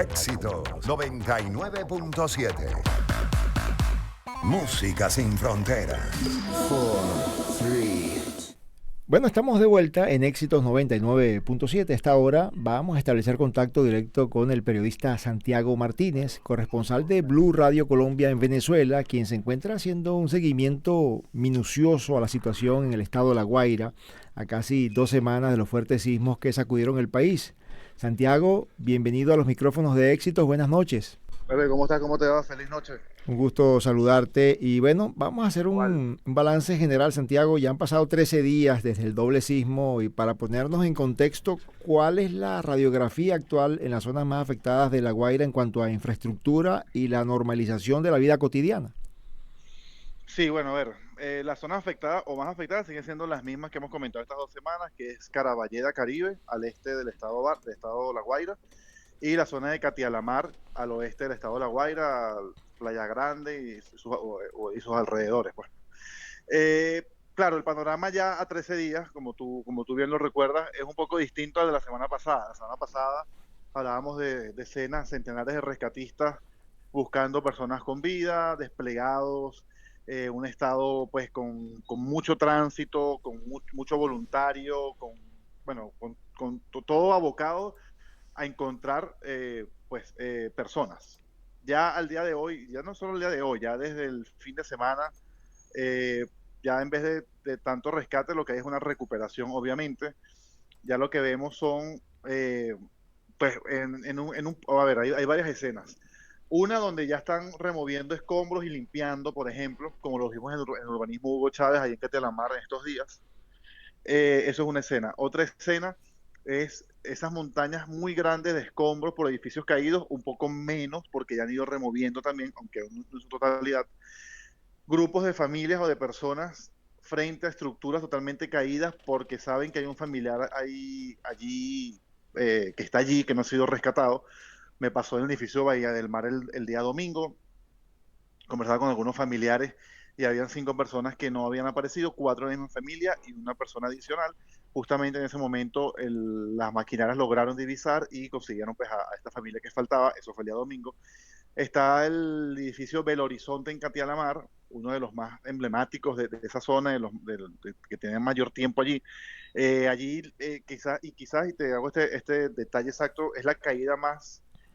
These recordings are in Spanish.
Éxitos 99.7. Música sin fronteras. Bueno, estamos de vuelta en Éxitos 99.7. A esta hora vamos a establecer contacto directo con el periodista Santiago Martínez, corresponsal de Blue Radio Colombia en Venezuela, quien se encuentra haciendo un seguimiento minucioso a la situación en el estado de La Guaira, a casi 2 semanas de los fuertes sismos que sacudieron el país. Santiago, bienvenido a los micrófonos de Éxitos. Buenas noches. Pepe, ¿cómo estás? ¿Cómo te va? Feliz noche. Un gusto saludarte y bueno, vamos a hacer Igual. un balance general, Santiago. Ya han pasado 13 días desde el doble sismo y para ponernos en contexto, ¿cuál es la radiografía actual en las zonas más afectadas de La Guaira en cuanto a infraestructura y la normalización de la vida cotidiana? Sí, bueno, a ver, las zonas afectadas o más afectadas siguen siendo las mismas que hemos comentado estas 2 semanas, que es Caraballeda, Caribe, al este del estado La Guaira, y la zona de Catialamar, al oeste del estado de La Guaira, Playa Grande y sus alrededores, pues. Claro, el panorama ya a 13 días, como tú bien lo recuerdas, es un poco distinto al de la semana pasada. La semana pasada hablábamos de decenas, centenares de rescatistas buscando personas con vida, desplegados, un estado pues con mucho tránsito, con mucho voluntario, bueno, todo abocado a encontrar personas. Ya al día de hoy, ya no solo el día de hoy, ya desde el fin de semana, eh, ya en vez de tanto rescate, lo que hay es una recuperación, obviamente. Ya lo que vemos son, a ver, hay varias escenas. Una donde ya están removiendo escombros y limpiando, por ejemplo, como lo vimos en el urbanismo Hugo Chávez, ahí en Catelamar en estos días. Eso es una escena. Otra escena es esas montañas muy grandes de escombros por edificios caídos, un poco menos, porque ya han ido removiendo también, aunque no en su totalidad, grupos de familias o de personas frente a estructuras totalmente caídas porque saben que hay un familiar allí, que está allí, que no ha sido rescatado. Me pasó en el edificio Bahía del Mar el día domingo, conversaba con algunos familiares y habían 5 personas que no habían aparecido, 4 de la misma familia y una persona adicional. Justamente en ese momento las maquinarias lograron divisar y consiguieron pues, a esta familia que faltaba. Eso fue el día domingo. Está el edificio Belo Horizonte en Catialamar, uno de los más emblemáticos de esa zona, que tienen mayor tiempo allí. Allí, quizás, y te hago este detalle exacto, es la caída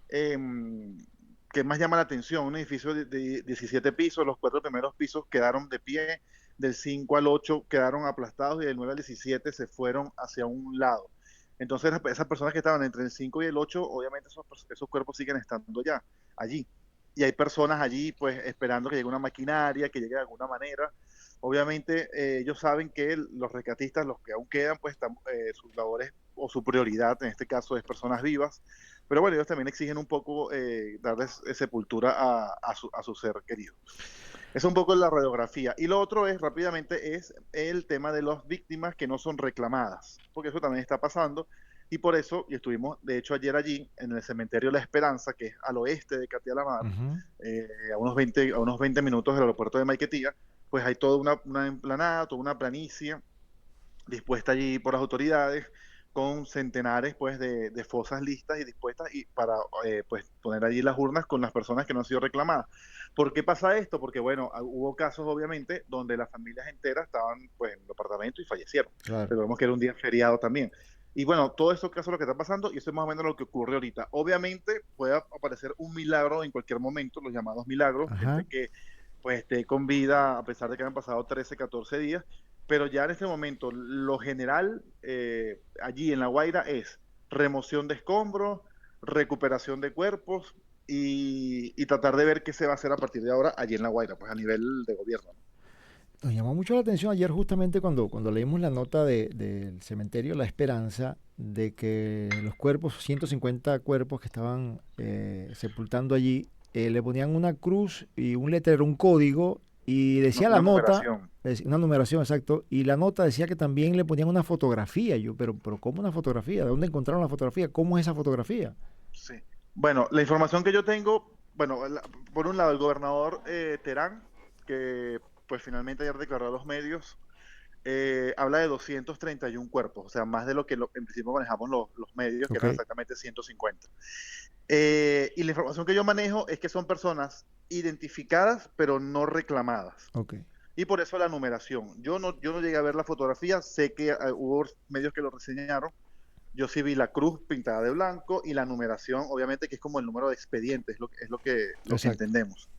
eh, que más llama la atención. Un edificio de 17 pisos, los 4 primeros pisos quedaron de pie, del 5 al 8 quedaron aplastados y del 9 al 17 se fueron hacia un lado. Entonces, esas personas que estaban entre el 5 y el 8, obviamente esos cuerpos siguen estando ya allí. Y hay personas allí, pues, esperando que llegue una maquinaria, que llegue de alguna manera. Obviamente, ellos saben que los rescatistas, los que aún quedan, pues, sus labores o su prioridad, en este caso, es personas vivas. Pero bueno, ellos también exigen un poco darles sepultura a su ser querido. Es un poco la radiografía. Y lo otro es, rápidamente, es el tema de las víctimas que no son reclamadas, porque eso también está pasando. Y por eso, y estuvimos de hecho ayer allí, en el cementerio La Esperanza, que es al oeste de Catialamar, Ujú. a unos 20 minutos del aeropuerto de Maiquetía, pues hay toda una emplanada, toda una planicie dispuesta allí por las autoridades, con centenares pues de fosas listas y dispuestas y para pues poner allí las urnas con las personas que no han sido reclamadas. ¿Por qué pasa esto? Porque bueno, hubo casos obviamente donde las familias enteras estaban pues en el apartamento y fallecieron. Claro. Recordemos que era un día feriado también. Y bueno, todo esto casos es lo que está pasando y eso es más o menos lo que ocurre ahorita. Obviamente puede aparecer un milagro en cualquier momento, los llamados milagros, Ajá. gente que pues esté con vida a pesar de que han pasado 13, 14 días, pero ya en este momento lo general allí en La Guaira es remoción de escombros, recuperación de cuerpos y tratar de ver qué se va a hacer a partir de ahora allí en La Guaira, pues a nivel de gobierno, ¿no? Nos llamó mucho la atención ayer justamente cuando leímos la nota del cementerio La Esperanza de que los cuerpos, 150 cuerpos que estaban sepultando allí, le ponían una cruz y un letrero, un código, y decía la Una nota, numeración. una numeración, exacto, y la nota decía que también le ponían una fotografía. Yo, pero ¿cómo una fotografía? ¿De dónde encontraron la fotografía? ¿Cómo es esa fotografía? Sí. Bueno, la información que yo tengo, bueno, por un lado el gobernador Terán, que pues finalmente ayer declaró a los medios, habla de 231 cuerpos, o sea, más de lo que en principio manejamos los medios, que Ok. eran exactamente 150. Y la información que yo manejo es que son personas identificadas, pero no reclamadas. Ok, Y por eso la numeración. Yo no llegué a ver la fotografía, sé que hubo medios que lo reseñaron. Yo sí vi la cruz pintada de blanco y la numeración, obviamente, que es como el número de expediente, es lo que exacto. entendemos.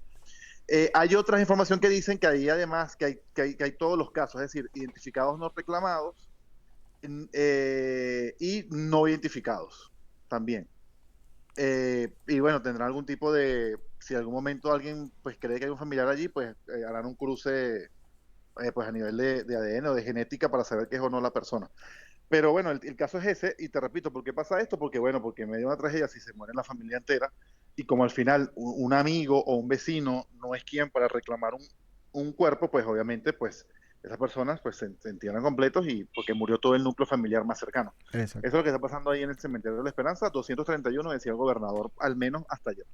Hay otras información que dicen que hay además que hay todos los casos, es decir, identificados no reclamados y no identificados también. Y bueno, tendrá algún tipo de, si en algún momento alguien pues cree que hay un familiar allí, pues harán un cruce pues a nivel de ADN o de genética para saber que es o no la persona. Pero bueno, el caso es ese, y te repito, ¿por qué pasa esto? Porque bueno, porque en medio de una tragedia, si se muere la familia entera, y como al final un amigo o un vecino no es quien para reclamar un cuerpo, pues obviamente, pues esas personas pues se entierran completos y porque murió todo el núcleo familiar más cercano. Eso es Exacto. lo que está pasando ahí en el cementerio de la Esperanza, 231 decía el gobernador, al menos hasta ayer.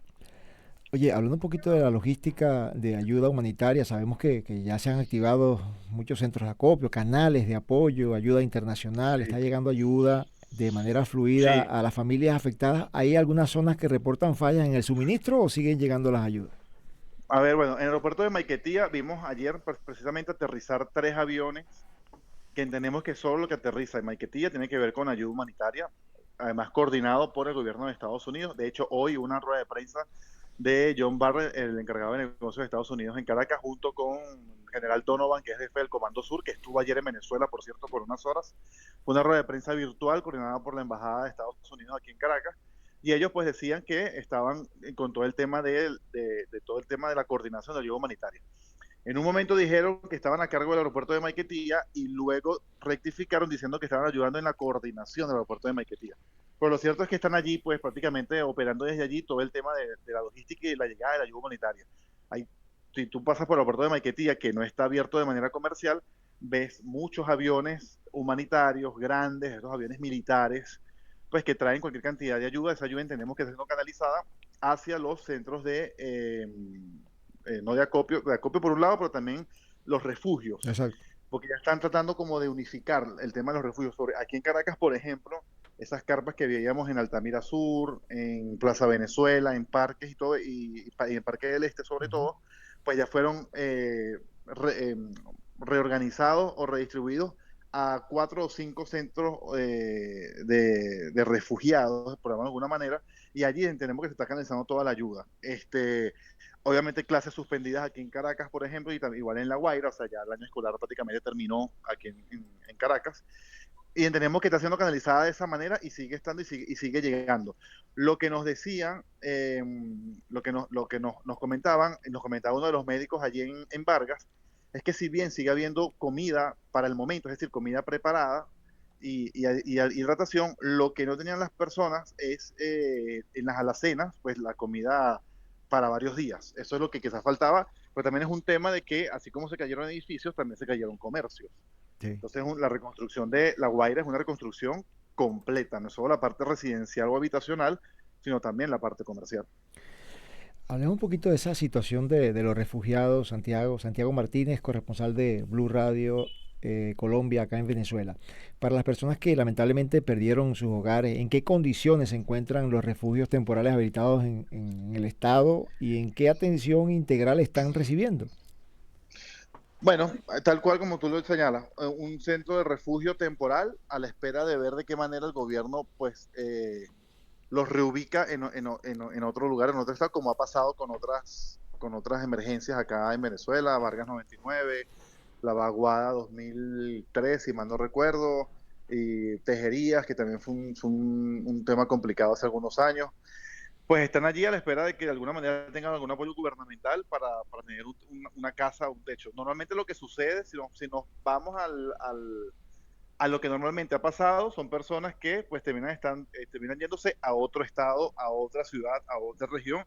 Oye, hablando un poquito de la logística de ayuda humanitaria, sabemos que ya se han activado muchos centros de acopio, canales de apoyo, ayuda internacional, está Sí, llegando ayuda de manera fluida sí. a las familias afectadas. ¿Hay algunas zonas que reportan fallas en el suministro o siguen llegando las ayudas? A ver, bueno, en el aeropuerto de Maiquetía vimos ayer precisamente aterrizar 3 aviones que entendemos que solo lo que aterriza en Maiquetía tiene que ver con ayuda humanitaria, además coordinado por el gobierno de Estados Unidos. De hecho, hoy una rueda de prensa de John Barrett, el encargado de negocios de Estados Unidos en Caracas, junto con General Donovan, que es jefe del Comando Sur, que estuvo ayer en Venezuela, por cierto, por unas horas. Fue una rueda de prensa virtual coordinada por la Embajada de Estados Unidos aquí en Caracas. Y ellos pues decían que estaban con todo el tema de todo el tema de la coordinación de ayuda humanitaria. En un momento dijeron que estaban a cargo del aeropuerto de Maiquetía y luego rectificaron diciendo que estaban ayudando en la coordinación del aeropuerto de Maiquetía. Pero lo cierto es que están allí, pues prácticamente operando desde allí todo el tema de la logística y la llegada de la ayuda humanitaria. Hay, si tú pasas por el aeropuerto de Maiquetía, que no está abierto de manera comercial, ves muchos aviones humanitarios grandes, esos aviones militares, pues que traen cualquier cantidad de ayuda. Esa ayuda entendemos que está siendo canalizada hacia los centros no de acopio por un lado, pero también los refugios, Exacto. porque ya están tratando como de unificar el tema de los refugios. Aquí en Caracas, por ejemplo, esas carpas que veíamos en Altamira Sur, en Plaza Venezuela, en parques y todo, y en Parque del Este sobre Ujú. todo, pues ya fueron reorganizados o redistribuidos a 4 o 5 centros de refugiados, por llamarlo de alguna manera, y allí entendemos que se está canalizando toda la ayuda. Obviamente clases suspendidas aquí en Caracas, por ejemplo, y igual en La Guaira, o sea, ya el año escolar prácticamente terminó aquí en Caracas, y entendemos que está siendo canalizada de esa manera y sigue estando y sigue llegando. Lo que nos decían, lo que nos comentaban, nos comentaba uno de los médicos allí en Vargas, es que si bien sigue habiendo comida para el momento, es decir, comida preparada y hidratación, lo que no tenían las personas es en las alacenas, pues la comida para varios días. Eso es lo que quizás faltaba, pero también es un tema de que así como se cayeron edificios, también se cayeron comercios. Sí. Entonces, la reconstrucción de La Guaira es una reconstrucción completa, no solo la parte residencial o habitacional, sino también la parte comercial. Hablemos un poquito de esa situación de los refugiados, Santiago. Santiago Martínez, corresponsal de Blue Radio Colombia, acá en Venezuela. Para las personas que lamentablemente perdieron sus hogares, ¿en qué condiciones se encuentran los refugios temporales habilitados en el Estado y en qué atención integral están recibiendo? Bueno, tal cual como tú lo señalas, un centro de refugio temporal a la espera de ver de qué manera el gobierno pues los reubica en otro lugar, en otro estado, como ha pasado con otras emergencias acá en Venezuela, Vargas 99, La Vaguada 2003, si mal no recuerdo, y Tejerías, que también fue un tema complicado hace algunos años. Pues están allí a la espera de que de alguna manera tengan algún apoyo gubernamental para tener una casa, un techo. Normalmente lo que sucede, si nos vamos a lo que normalmente ha pasado, son personas que pues terminan yéndose a otro estado, a otra ciudad, a otra región,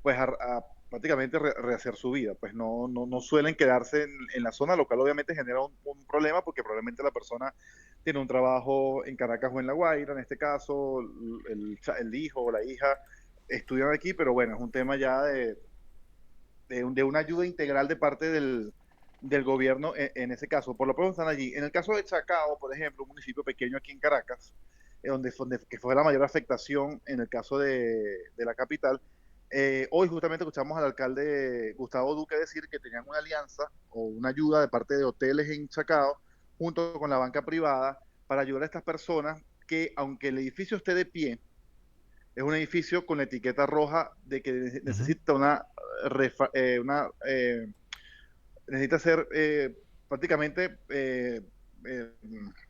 pues a prácticamente rehacer su vida. Pues no suelen quedarse en la zona, lo cual obviamente genera un problema porque probablemente la persona tiene un trabajo en Caracas o en La Guaira, en este caso, el hijo o la hija estudian aquí, pero bueno, es un tema ya de una ayuda integral de parte del gobierno en ese caso. Por lo pronto están allí. En el caso de Chacao, por ejemplo, un municipio pequeño aquí en Caracas, que fue la mayor afectación en el caso de la capital. Hoy justamente escuchamos al alcalde Gustavo Duque decir que tenían una alianza o una ayuda de parte de hoteles en Chacao junto con la banca privada para ayudar a estas personas que, aunque el edificio esté de pie, es un edificio con la etiqueta roja de que Ujú. necesita necesita ser prácticamente eh,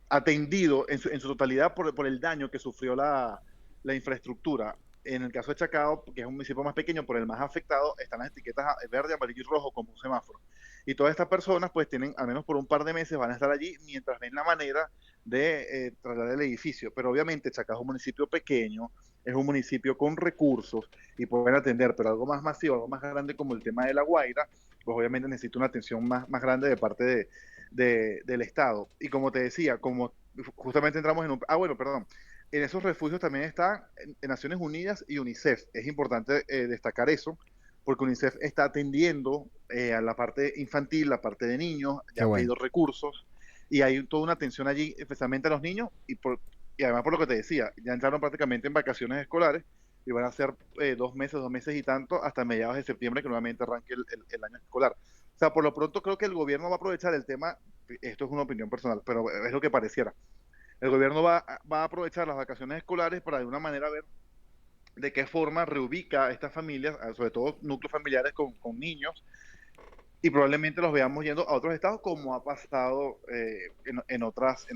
atendido en su totalidad por el daño que sufrió la infraestructura. En el caso de Chacao, que es un municipio más pequeño, por el más afectado, están las etiquetas verde, amarillo y rojo como un semáforo. Y todas estas personas, pues tienen, al menos por un par de meses, van a estar allí mientras ven la manera de trasladar el edificio. Pero obviamente Chacao es un municipio pequeño, es un municipio con recursos y pueden atender, pero algo más masivo, algo más grande como el tema de La Guaira, pues obviamente necesita una atención más grande de parte del Estado. Y como te decía, como justamente entramos en un... Ah, bueno, perdón. En esos refugios también están en Naciones Unidas y UNICEF. Es importante destacar eso, porque UNICEF está atendiendo a la parte infantil, la parte de niños, Qué ya han bueno. pedido recursos, y hay toda una atención allí, especialmente a los niños, y además por lo que te decía, ya entraron prácticamente en vacaciones escolares, y van a ser 2 meses y tanto, hasta mediados de septiembre, que nuevamente arranque el año escolar. O sea, por lo pronto creo que el gobierno va a aprovechar el tema, esto es una opinión personal, pero es lo que pareciera. El gobierno va a aprovechar las vacaciones escolares para de una manera ver de qué forma reubica a estas familias, sobre todo núcleos familiares con niños, y probablemente los veamos yendo a otros estados como ha pasado en otras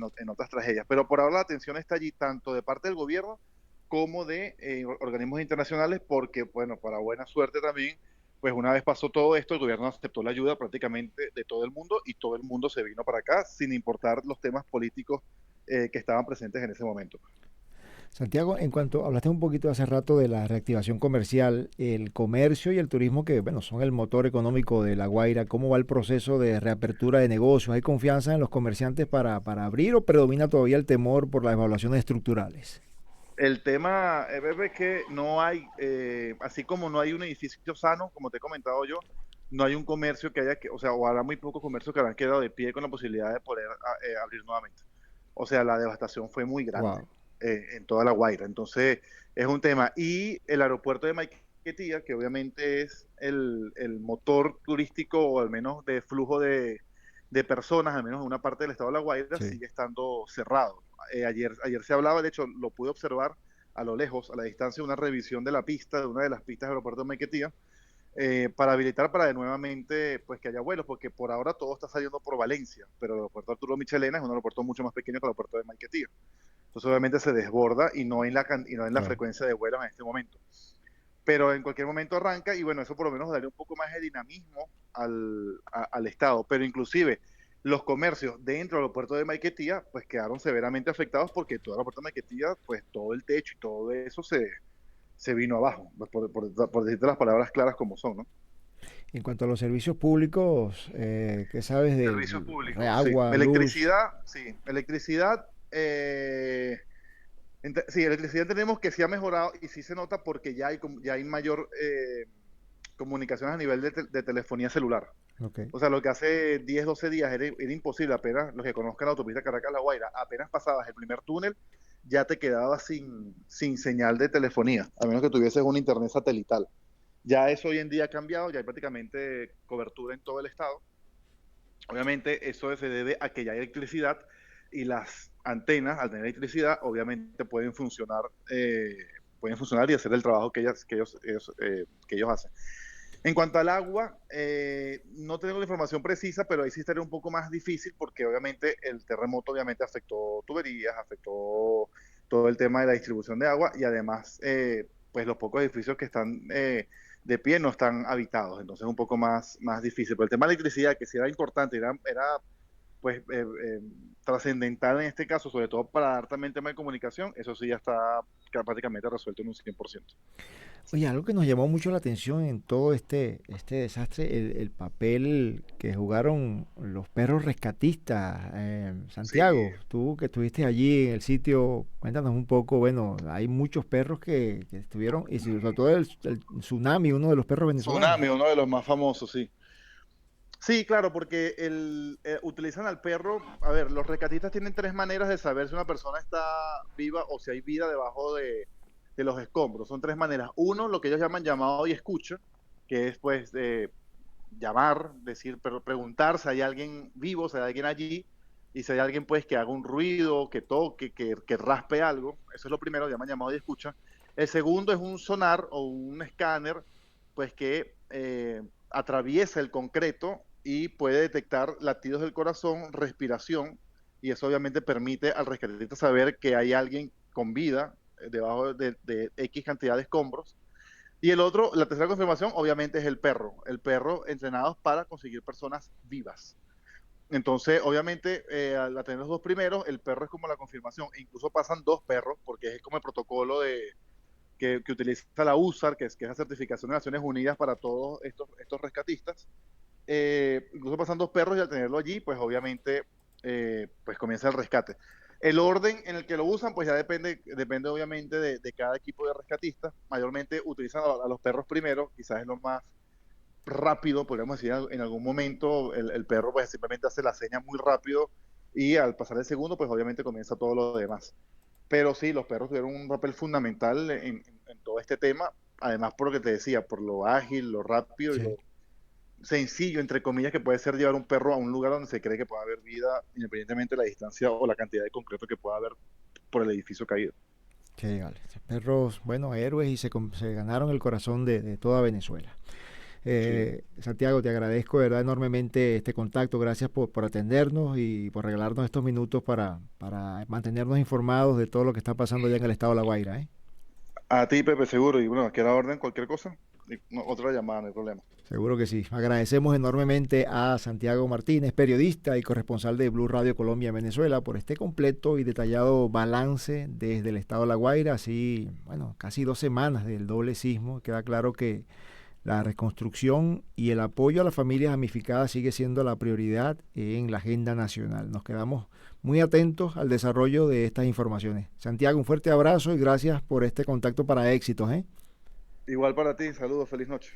tragedias. Pero por ahora la atención está allí tanto de parte del gobierno como de organismos internacionales porque, bueno, para buena suerte también, pues una vez pasó todo esto, el gobierno aceptó la ayuda prácticamente de todo el mundo y todo el mundo se vino para acá sin importar los temas políticos que estaban presentes en ese momento. Santiago, en cuanto hablaste un poquito hace rato de la reactivación comercial, el comercio y el turismo, que bueno, son el motor económico de La Guaira, ¿cómo va el proceso de reapertura de negocios? ¿Hay confianza en los comerciantes para abrir o predomina todavía el temor por las evaluaciones estructurales? El tema, Pepe, es que no hay, así como no hay un edificio sano, como te he comentado yo, no hay un comercio que haya, o sea, o habrá muy pocos comercios que habrán quedado de pie con la posibilidad de poder abrir nuevamente. O sea, la devastación fue muy grande Wow. en toda La Guaira. Entonces, es un tema. Y el aeropuerto de Maiquetía, que obviamente es el motor turístico, o al menos de flujo de personas, al menos en una parte del estado de La Guaira, Sí. sigue estando cerrado. Ayer se hablaba, de hecho, lo pude observar a lo lejos, a la distancia, una revisión de la pista, de una de las pistas del aeropuerto de Maiquetía, para habilitar para de nuevamente pues que haya vuelos, porque por ahora todo está saliendo por Valencia, pero el aeropuerto Arturo Michelena es un aeropuerto mucho más pequeño que el aeropuerto de Maiquetía. Entonces obviamente se desborda y no en la Claro. frecuencia de vuelos en este momento. Pero en cualquier momento arranca y bueno, eso por lo menos daría un poco más de dinamismo al Estado. Pero inclusive los comercios dentro del aeropuerto de Maiquetía pues quedaron severamente afectados porque todo el aeropuerto de Maiquetía, pues todo el techo y todo eso se vino abajo, pues, por decirte las palabras claras como son, ¿no? En cuanto a los servicios públicos, ¿qué sabes de Servicios públicos, sí. agua, luz? Electricidad, sí. Electricidad, sí, electricidad tenemos que sí ha mejorado y sí se nota porque ya hay mayor comunicaciones a nivel de telefonía celular. Ok. O sea, lo que hace 10, 12 días era imposible, apenas los que conozcan la autopista Caracas-La Guaira, apenas pasabas el primer túnel, ya te quedabas sin señal de telefonía, a menos que tuvieses un internet satelital. Ya eso hoy en día ha cambiado, ya hay prácticamente cobertura en todo el estado. Obviamente eso se debe a que ya hay electricidad y las antenas, al tener electricidad, obviamente pueden funcionar y hacer el trabajo que ellos hacen. En cuanto al agua, no tengo la información precisa, pero ahí sí estaría un poco más difícil porque obviamente el terremoto obviamente afectó tuberías, afectó todo el tema de la distribución de agua y además pues los pocos edificios que están de pie no están habitados, entonces es un poco más difícil. Pero el tema de la electricidad, que sí era importante, era pues trascendental en este caso, sobre todo para dar también tema de comunicación, eso sí ya está prácticamente resuelto en un 100%. Oye, algo que nos llamó mucho la atención en todo este desastre, el papel que jugaron los perros rescatistas. Sí, Santiago, tú que estuviste allí en el sitio, cuéntanos un poco, bueno, hay muchos perros que estuvieron, y sobre todo el tsunami, uno de los perros venezolanos. Tsunami, uno de los más famosos, sí. Sí, claro, porque utilizan al perro. A ver, los rescatistas tienen tres maneras de saber si una persona está viva o si hay vida debajo de los escombros. Son tres maneras. Uno, lo que ellos llaman llamado y escucha, que es pues llamar, decir, pero preguntar si hay alguien vivo, si hay alguien allí, y si hay alguien pues que haga un ruido, que toque, que raspe algo. Eso es lo primero, llaman llamado y escucha. El segundo es un sonar o un escáner, pues que atraviesa el concreto y puede detectar latidos del corazón, respiración, y eso obviamente permite al rescatista saber que hay alguien con vida debajo de X cantidad de escombros. Y el otro, la tercera confirmación, obviamente es el perro entrenado para conseguir personas vivas. Entonces, obviamente, al tener los dos primeros, el perro es como la confirmación. E incluso pasan dos perros, porque es como el protocolo que utiliza la USAR, que es la certificación de Naciones Unidas para todos estos rescatistas. Incluso pasan dos perros y al tenerlo allí, pues obviamente, pues comienza el rescate. El orden en el que lo usan, pues ya depende obviamente de cada equipo de rescatistas. Mayormente utilizan a los perros primero, quizás es lo más rápido, podríamos decir, en algún momento el perro pues simplemente hace la seña muy rápido y al pasar el segundo, pues obviamente comienza todo lo demás. Pero sí, los perros tuvieron un papel fundamental en todo este tema, además por lo que te decía, por lo ágil, lo rápido y Sí. lo sencillo, entre comillas, que puede ser llevar un perro a un lugar donde se cree que pueda haber vida, independientemente de la distancia o la cantidad de concreto que pueda haber por el edificio caído. Sí, vale. Perros, bueno, héroes y se ganaron el corazón de toda Venezuela. Sí. Santiago, te agradezco de verdad enormemente este contacto. Gracias por atendernos y por regalarnos estos minutos para mantenernos informados de todo lo que está pasando allá en el estado de La Guaira, ¿eh? A ti, Pepe, seguro. Y bueno, aquí a la orden, cualquier cosa. Otra llamada, no hay problema. Seguro que sí. Agradecemos enormemente a Santiago Martínez, periodista y corresponsal de Blue Radio Colombia en Venezuela, por este completo y detallado balance desde el estado de La Guaira. Así, bueno, casi 2 semanas del doble sismo. Queda claro que la reconstrucción y el apoyo a las familias damnificadas sigue siendo la prioridad en la agenda nacional. Nos quedamos muy atentos al desarrollo de estas informaciones. Santiago, un fuerte abrazo y gracias por este contacto para éxitos, ¿eh? Igual para ti, saludos, feliz noche.